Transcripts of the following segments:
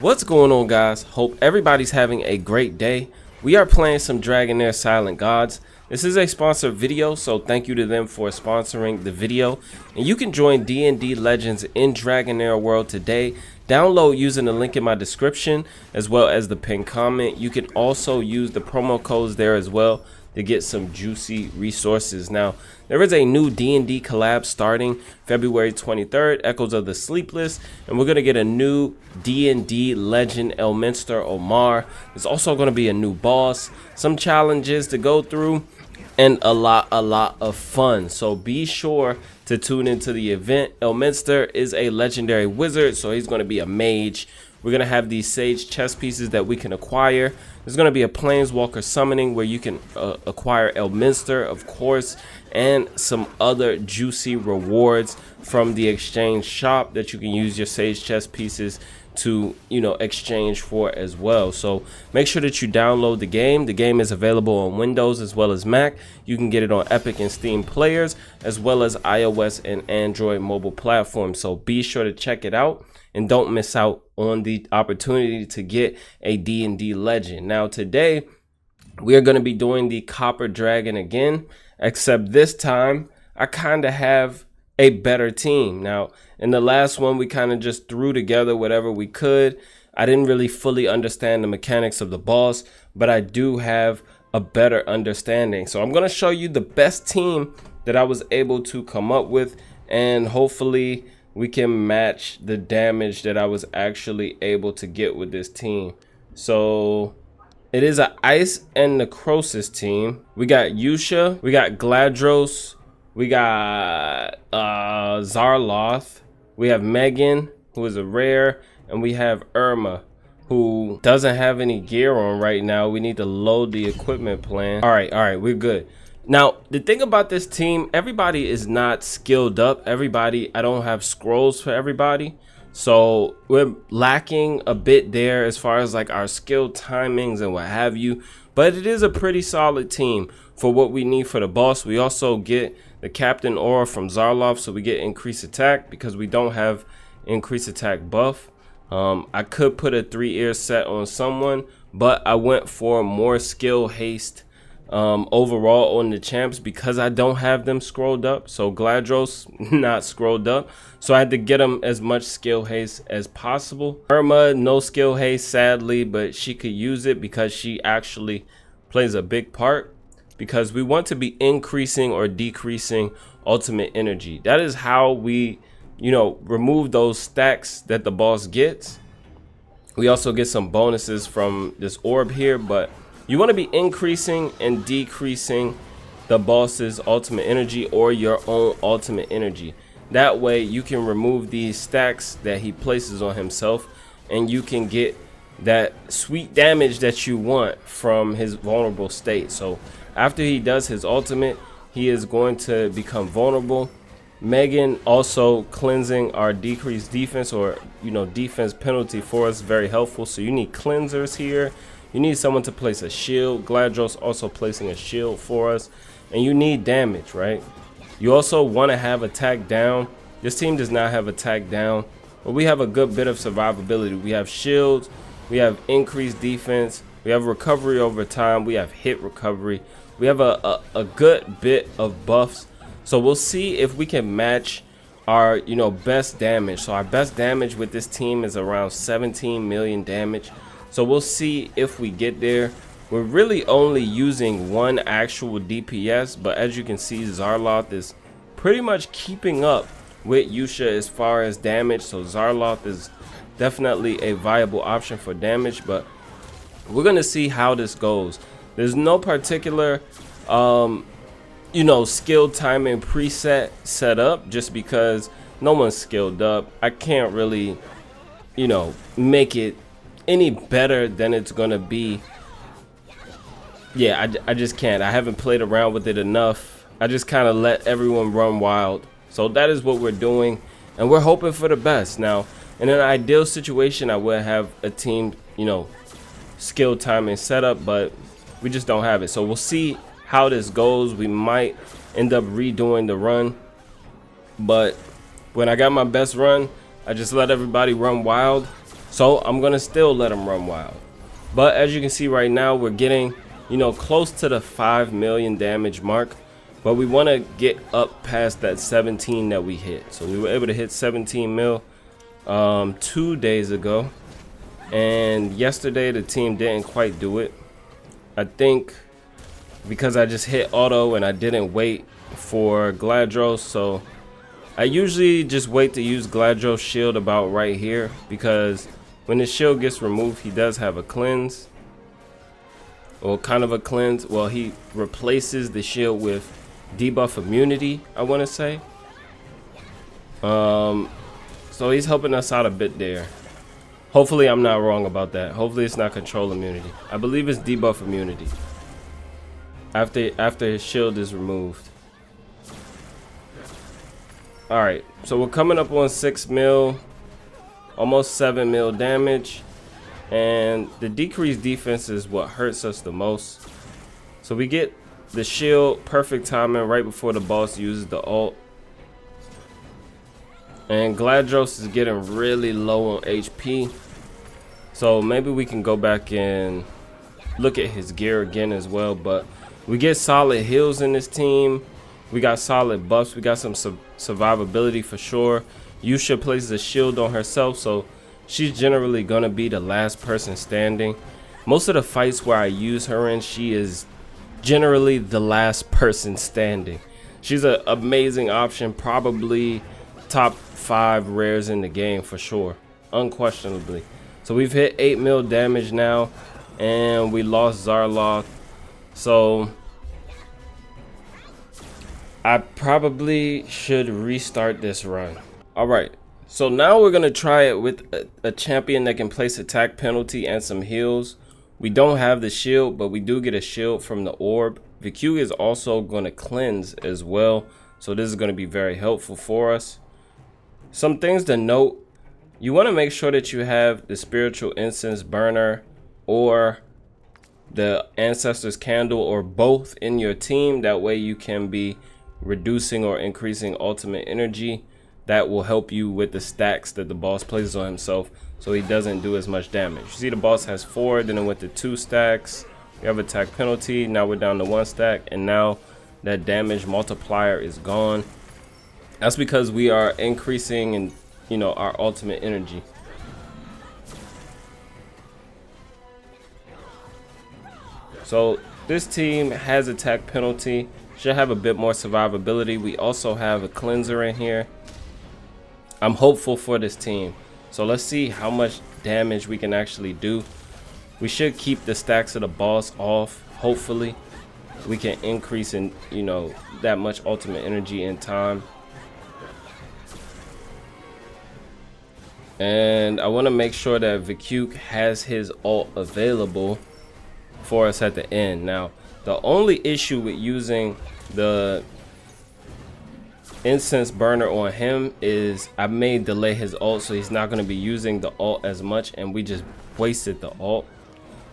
What's going on, guys? Hope everybody's having a great day. We are playing some Dragonheir Silent Gods. This is a sponsored video, so thank you to them for sponsoring the video. And you can join D&D Legends in Dragonheir World today. Download using the link in my description as well as the pinned comment. You can also use the promo codes there as well to get some juicy resources. Now, there is a new D&D collab starting February 23rd, Echoes of the Sleepless, and we're going to get a new D&D legend, Elminster Omar. There's also going to be a new boss, some challenges to go through, and a lot of fun. So be sure to tune into the event. Elminster is a legendary wizard, so he's going to be a mage. We're going to have these sage chess pieces that we can acquire. There's going to be a planeswalker summoning where you can acquire Elminster, of course, and some other juicy rewards from the exchange shop that you can use your sage chess pieces to, exchange for as well. So make sure that you download the game. The game is available on Windows as well as Mac. You can get it on Epic and Steam players as well as iOS and Android mobile platforms. So be sure to check it out and don't miss out on the opportunity to get a D&D legend. Now today we are going to be doing the Copper Dragon again, except this time I kind of have a better team. Now in the last one we kind of just threw together whatever we could. I didn't really fully understand the mechanics of the boss, but I do have a better understanding. So I'm going to show you the best team that I was able to come up with, and hopefully we can match the damage that I was actually able to get with this team. So it is an Ice and Necrosis team. We got Yusha, we got Gladros, we got Zarloth, we have Megan, who is a rare, and we have Irma, who doesn't have any gear on right now. We need to load the equipment plan. All right, we're good. Now, the thing about this team, everybody is not skilled up. I don't have scrolls for everybody. So we're lacking a bit there as far as like our skill timings and what have you. But it is a pretty solid team for what we need for the boss. We also get the Captain Aura from Zarloth, so we get increased attack because we don't have increased attack buff. I could put a 3-ear set on someone, but I went for more skill haste overall on the champs because I don't have them scrolled up. So Gladros not scrolled up, so I had to get them as much skill haste as possible. Irma, no skill haste sadly, but she could use it because she actually plays a big part, because we want to be increasing or decreasing ultimate energy. That is how we remove those stacks that the boss gets. We also get some bonuses from this orb here, but you want to be increasing and decreasing the boss's ultimate energy or your own ultimate energy. That way you can remove these stacks that he places on himself, and you can get that sweet damage that you want from his vulnerable state. So after he does his ultimate, he is going to become vulnerable. Megan also cleansing our decreased defense or defense penalty for us, very helpful. So you need cleansers here. You need someone to place a shield. Gladros also placing a shield for us. And you need damage, right? You also want to have attack down. This team does not have attack down, but we have a good bit of survivability. We have shields, we have increased defense, we have recovery over time, we have hit recovery, we have a good bit of buffs. So we'll see if we can match our best damage. So our best damage with this team is around 17 million damage. So we'll see if we get there. We're really only using one actual DPS, but as you can see, Zarloth is pretty much keeping up with Yusha as far as damage. So Zarloth is definitely a viable option for damage, but we're gonna see how this goes. There's no particular skill timing preset set up, just because no one's skilled up. I can't really make it any better than it's gonna be. Yeah, I just can't. I haven't played around with it enough. I just kind of let everyone run wild. So that is what we're doing, and we're hoping for the best. Now in an ideal situation, I would have a team skill timing set up, but we just don't have it. So we'll see how this goes. We might end up redoing the run, but when I got my best run, I just let everybody run wild, So I'm gonna still let him run wild. But as you can see right now, we're getting, you know, close to the 5 million damage mark. But we want to get up past that 17 that we hit. So we were able to hit 17 mil 2 days ago. And yesterday the team didn't quite do it. I think because I just hit auto and I didn't wait for Gladros. So I usually just wait to use Gladros' shield about right here, because when his shield gets removed, he does have a cleanse. Or kind of a cleanse. Well, he replaces the shield with debuff immunity, I want to say. So he's helping us out a bit there. Hopefully I'm not wrong about that. Hopefully it's not control immunity. I believe it's debuff immunity after his shield is removed. Alright, so we're coming up on 6 mil, almost 7 mil damage, and the decreased defense is what hurts us the most. So we get the shield, perfect timing right before the boss uses the ult. And Gladros is getting really low on HP. So maybe we can go back and look at his gear again as well. But we get solid heals in this team. We got solid buffs. We got some survivability for sure. Yusha places a shield on herself, so she's generally going to be the last person standing. Most of the fights where I use her in, she is generally the last person standing. She's an amazing option, probably top 5 rares in the game for sure, unquestionably. So we've hit 8 mil damage now, and we lost Zarloth. So I probably should restart this run. Alright, so now we're gonna try it with a champion that can place attack penalty and some heals. We don't have the shield, but we do get a shield from the orb. VQ is also going to cleanse as well, so this is going to be very helpful for us. Some things to note: you want to make sure that you have the spiritual incense burner or the ancestors candle, or both, in your team. That way you can be reducing or increasing ultimate energy. That will help you with the stacks that the boss places on himself, so he doesn't do as much damage. You see the boss has 4, then it went to 2 stacks. We have attack penalty, now we're down to 1 stack, and now that damage multiplier is gone. That's because we are increasing in, you know, our ultimate energy. So this team has attack penalty, should have a bit more survivability. We also have a cleanser in here. I'm hopeful for this team. So let's see how much damage we can actually do. We should keep the stacks of the boss off. Hopefully we can increase in, you know, that much ultimate energy in time. And I want to make sure that VQ has his ult available for us at the end. Now, the only issue with using the incense burner on him is I may delay his ult, so he's not going to be using the ult as much, and we just wasted the ult.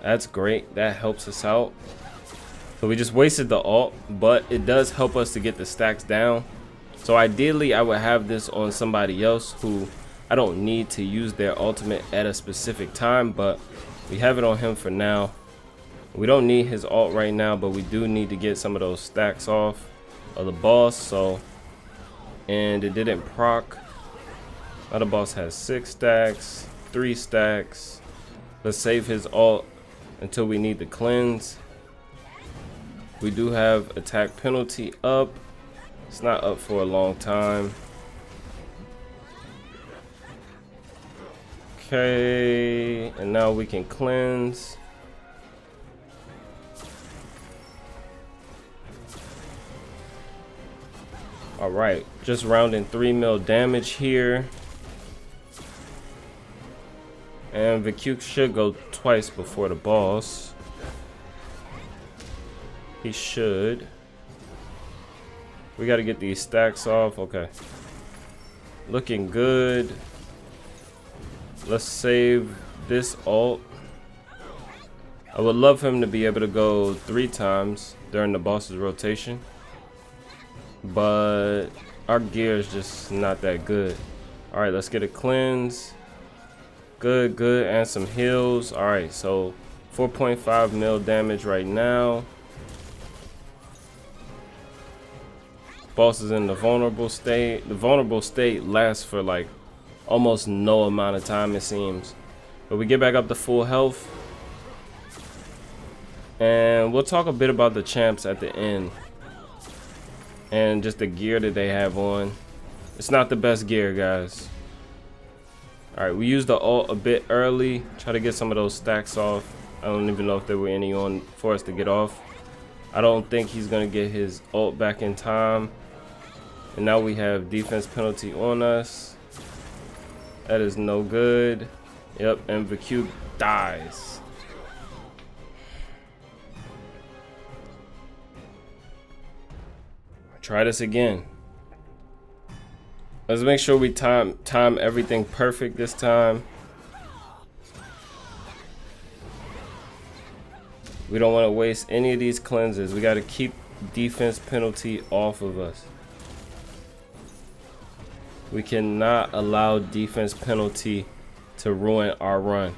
That's great, that helps us out. So we just wasted the ult, but it does help us to get the stacks down. So ideally I would have this on somebody else who I don't need to use their ultimate at a specific time, but we have it on him for now. We don't need his ult right now, but we do need to get some of those stacks off of the boss. So, and it didn't proc. Now the boss has 6 stacks, 3 stacks. Let's save his ult until we need the cleanse. We do have attack penalty up. It's not up for a long time. Okay, and now we can cleanse. All right, just rounding 3 mil damage here. And VQ should go twice before the boss. He should. We got to get these stacks off. Okay. Looking good. Let's save this ult. I would love him to be able to go 3 times during the boss's rotation, but our gear is just not that good. All right, let's get a cleanse. Good, good, and some heals. All right, so 4.5 mil damage right now. Boss is in the vulnerable state. The vulnerable state lasts for like almost no amount of time, it seems. But we get back up to full health. And we'll talk a bit about the champs at the end. And just the gear that they have on. It's not the best gear, guys. Alright, we used the ult a bit early. Try to get some of those stacks off. I don't even know if there were any on for us to get off. I don't think he's going to get his ult back in time. And now we have defense penalty on us. That is no good. Yep, and VQ dies. Try this again. Let's make sure we time everything perfect this time. We don't want to waste any of these cleanses. We got to keep defense penalty off of us. We cannot allow defense penalty to ruin our run.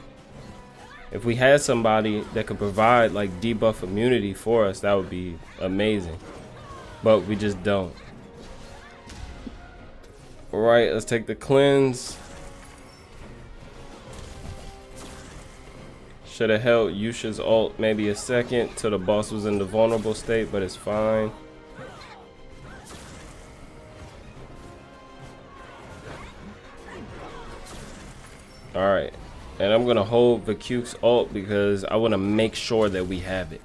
If we had somebody that could provide like debuff immunity for us, that would be amazing. But we just don't. Alright, let's take the cleanse. Should have held Yusha's ult maybe a second till the boss was in the vulnerable state, but it's fine. Alright, and I'm gonna hold VQ's ult because I want to make sure that we have it.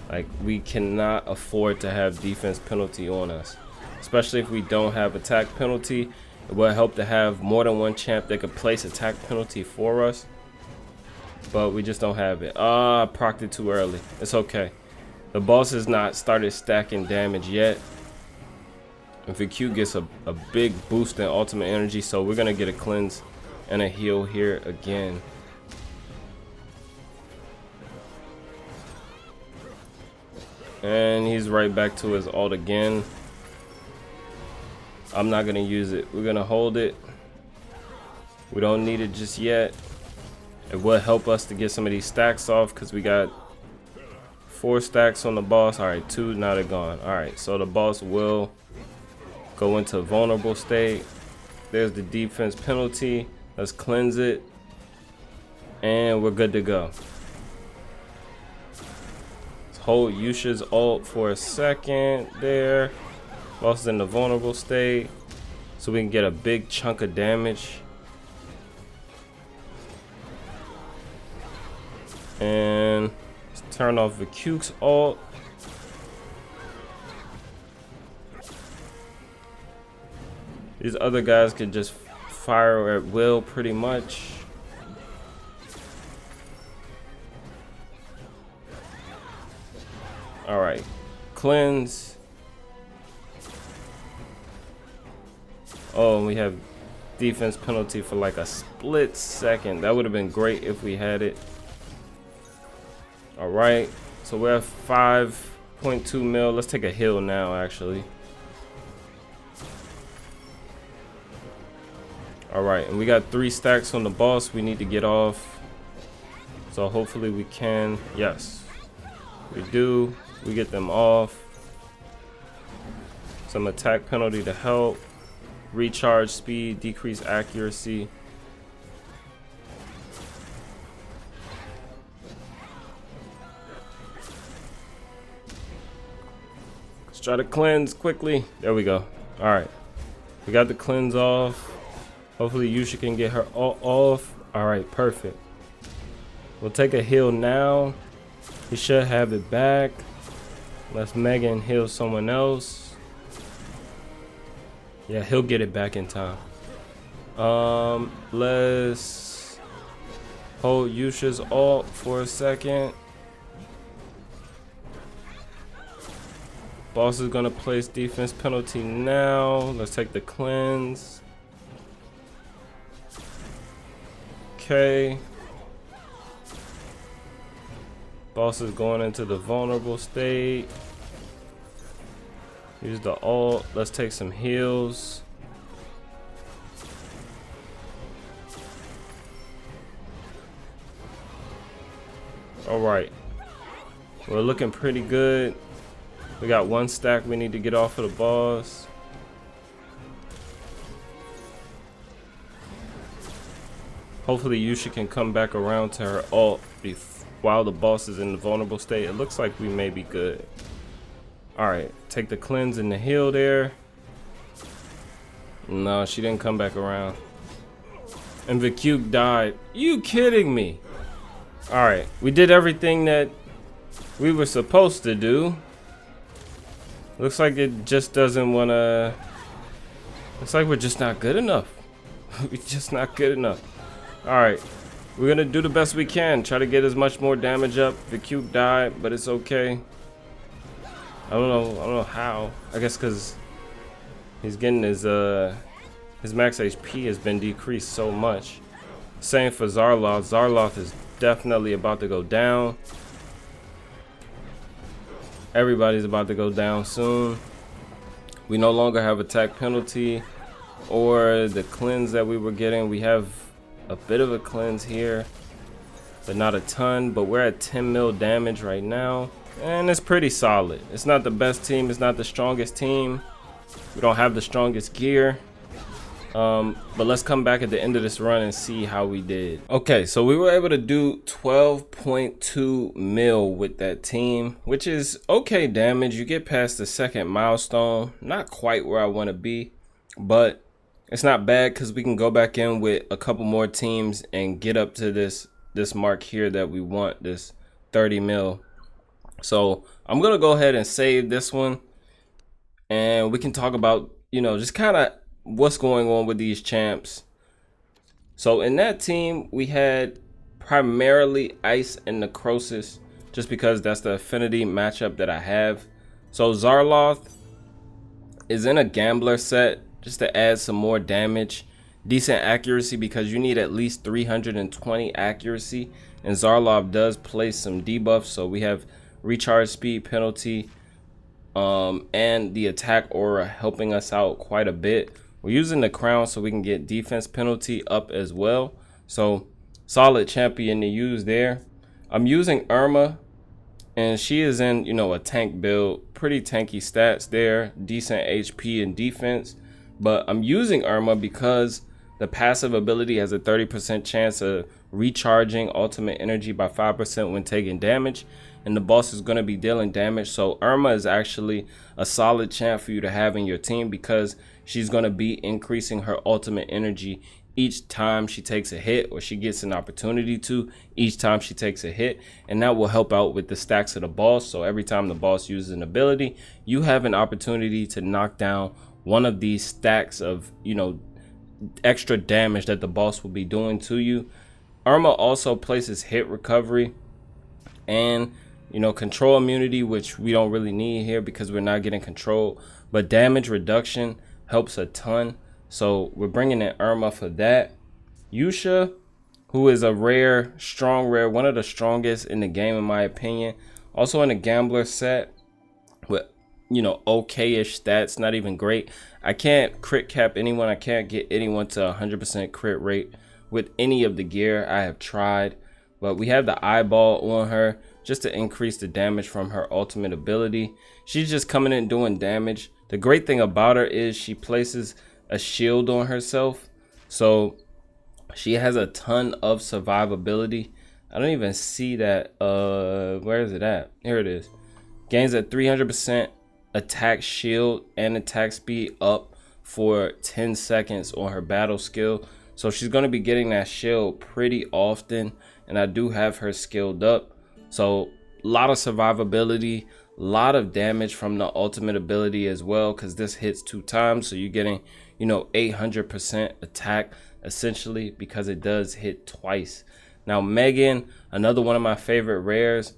Like, we cannot afford to have defense penalty on us, especially if we don't have attack penalty. It will help to have more than one champ that could place attack penalty for us, but we just don't have it. I procced it too early. It's okay. The boss has not started stacking damage yet. And VQ gets a big boost in ultimate energy, so we're gonna get a cleanse and a heal here again. And he's right back to his ult again. I'm not gonna use it. We're gonna hold it. We don't need it just yet. It will help us to get some of these stacks off because we got 4 stacks on the boss. All right, 2, now they're gone. All right, so the boss will go into vulnerable state. There's the defense penalty. Let's cleanse it. And we're good to go. Let's hold Yusha's ult for a second there. Boss is in the vulnerable state, so we can get a big chunk of damage. And let's turn off VQ's ult. These other guys could just fire at will pretty much. All right, cleanse. Oh, and we have defense penalty for like a split second. That would have been great if we had it. All right, so we're at 5.2 mil. Let's take a heal now, actually. All right, and we got 3 stacks on the boss we need to get off. So hopefully we can. Yes, we do. We get them off. Some attack penalty to help. Recharge speed, decrease accuracy. Let's try to cleanse quickly. There we go. All right, we got the cleanse off. Hopefully Yusha can get her off. All right, perfect. We'll take a heal now. He should have it back. Let's Megan heal someone else. Yeah, he'll get it back in time. Let's hold Yusha's ult for a second. Boss is gonna place defense penalty now. Let's take the cleanse. Okay. Boss is going into the vulnerable state. Use the ult. Let's take some heals. All right, we're looking pretty good. We got one stack we need to get off of the boss. Hopefully Yusha can come back around to her ult while the boss is in the vulnerable state. It looks like we may be good. Alright, take the cleanse and the heal there. No, she didn't come back around. And Vicube died. You kidding me? Alright, we did everything that we were supposed to do. Looks like it just doesn't want to... Looks like we're just not good enough. We're just not good enough. Alright, we're gonna do the best we can. Try to get as much more damage up. The cube died, but it's okay. I don't know how. I guess because he's getting his max HP has been decreased so much. Same for Zarloth. Zarloth is definitely about to go down. Everybody's about to go down soon. We no longer have attack penalty or the cleanse that we were getting. We have a bit of a cleanse here, but not a ton. But we're at 10 mil damage right now, and it's pretty solid. It's not the best team, it's not the strongest team, we don't have the strongest gear, but let's come back at the end of this run and see how we did. Okay, so we were able to do 12.2 mil with that team, which is okay damage. You get past the second milestone, not quite where I want to be, but it's not bad because we can go back in with a couple more teams and get up to this mark here that we want, this 30 mil. So I'm gonna go ahead and save this one, and we can talk about, you know, just kind of what's going on with these champs. So in that team we had primarily Ice and Necrosis, just because that's the affinity matchup that I have. So Zarloth is in a gambler set just to add some more damage. Decent accuracy because you need at least 320 accuracy, and Zarloth does place some debuffs. So we have recharge speed penalty and the attack aura helping us out quite a bit. We're using the crown so we can get defense penalty up as well. So solid champion to use there. I'm using Irma, and she is in, you know, a tank build, pretty tanky stats there, decent HP and defense. But I'm using Irma because the passive ability has a 30% chance of recharging ultimate energy by 5% when taking damage, and the boss is going to be dealing damage. So Irma is actually a solid champ for you to have in your team because she's going to be increasing her ultimate energy each time she takes a hit, or she gets an opportunity to each time she takes a hit, and that will help out with the stacks of the boss. So every time the boss uses an ability, you have an opportunity to knock down one of these stacks of, you know, extra damage that the boss will be doing to you. Irma also places hit recovery and, you know, control immunity, which we don't really need here because we're not getting control, but damage reduction helps a ton. So we're bringing in Irma for that. Yusha, who is a rare, strong rare, one of the strongest in the game in my opinion, also in a gambler set with, you know, okay-ish stats, not even great. I can't crit cap anyone. I can't get anyone to 100% crit rate with any of the gear. I have tried, but we have the eyeball on her just to increase the damage from her ultimate ability. She's just coming in doing damage. The great thing about her is she places a shield on herself, so she has a ton of survivability. I don't even see that. Where is it at? Here it is. Gains a 300% attack shield and attack speed up for 10 seconds on her battle skill. So she's going to be getting that shield pretty often, and I do have her skilled up. So a lot of survivability, a lot of damage from the ultimate ability as well, because this hits 2 times. So you're getting, you know, 800% attack essentially because it does hit twice. Now Megan, another one of my favorite rares,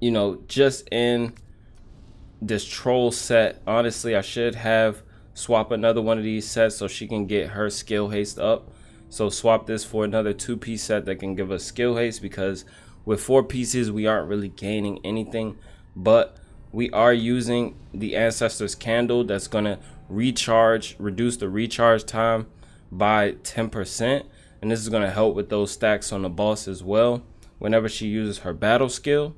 you know, just in this troll set. Honestly, I should have swap another one of these sets so she can get her skill haste up. So swap this for another 2-piece set that can give us skill haste, because with 4 pieces we aren't really gaining anything, but we are using the Ancestor's Candle that's going to reduce the recharge time by 10%, and this is going to help with those stacks on the boss as well. whenever she uses her battle skill.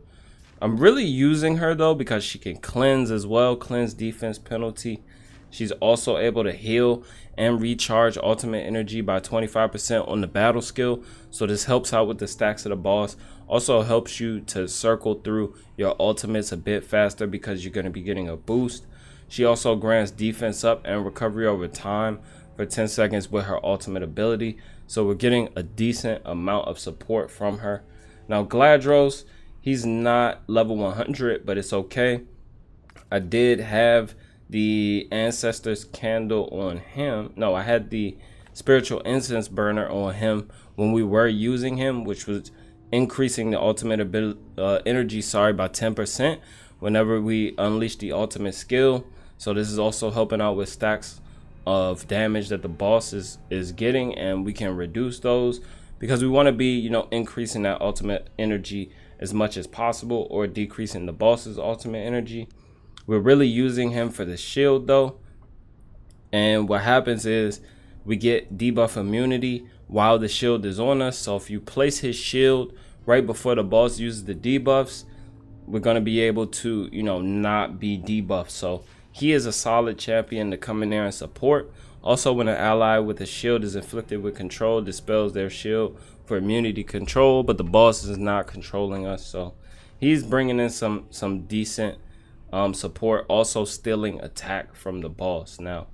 I'm really using her though because she can cleanse as well, cleanse defense penalty. She's also able to heal and recharge ultimate energy by 25% on the battle skill. So this helps out with the stacks of the boss. Also helps you to circle through your ultimates a bit faster because you're going to be getting a boost. She also grants defense up and recovery over time for 10 seconds with her ultimate ability. So we're getting a decent amount of support from her. Now Gladros, he's not level 100, but it's okay. I did have the Ancestors Candle on him. No, I had the Spiritual Incense Burner on him when we were using him, which was increasing the ultimate energy by 10% whenever we unleash the ultimate skill. So this is also helping out with stacks of damage that the boss is getting, and we can reduce those because we want to be, you know, increasing that ultimate energy as much as possible or decreasing the boss's ultimate energy. We're really using him for the shield though, and what happens is we get debuff immunity while the shield is on us. So if you place his shield right before the boss uses the debuffs, we're going to be able to, you know, not be debuffed. So he is a solid champion to come in there and support. Also, when an ally with a shield is inflicted with control, dispels their shield for immunity control, but the boss is not controlling us. So he's bringing in some decent support, also stealing attack from the boss. Now,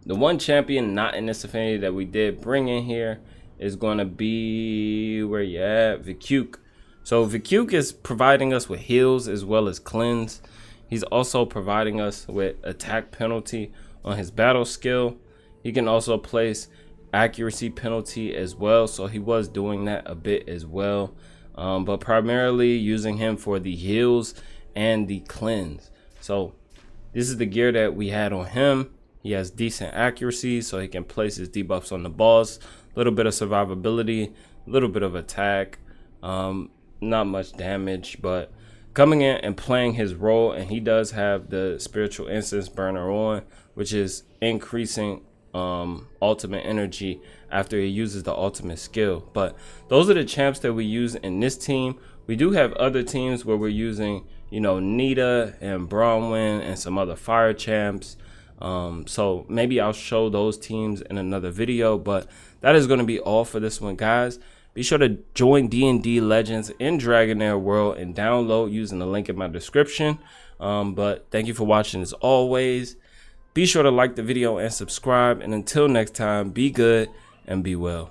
the one champion not in this affinity that we did bring in here is going to be, where you at, Vicuke. So Vicuke is providing us with heals as well as cleanse. He's also providing us with attack penalty on his battle skill. He can also place accuracy penalty as well, so he was doing that a bit as well, but primarily using him for the heals and the cleanse. So this is the gear that we had on him. He has decent accuracy, so he can place his debuffs on the boss, a little bit of survivability, a little bit of attack, not much damage, but coming in and playing his role. And he does have the Spiritual Incense Burner on, which is increasing ultimate energy after he uses the ultimate skill. But those are the champs that we use in this team. We do have other teams where we're using, you know, Nita and Bronwyn and some other fire champs. So maybe I'll show those teams in another video, but that is going to be all for this one, guys. Be sure to join D&D Legends in Dragonheir World and download using the link in my description. But thank you for watching as always. Be sure to like the video and subscribe. And until next time, be good and be well.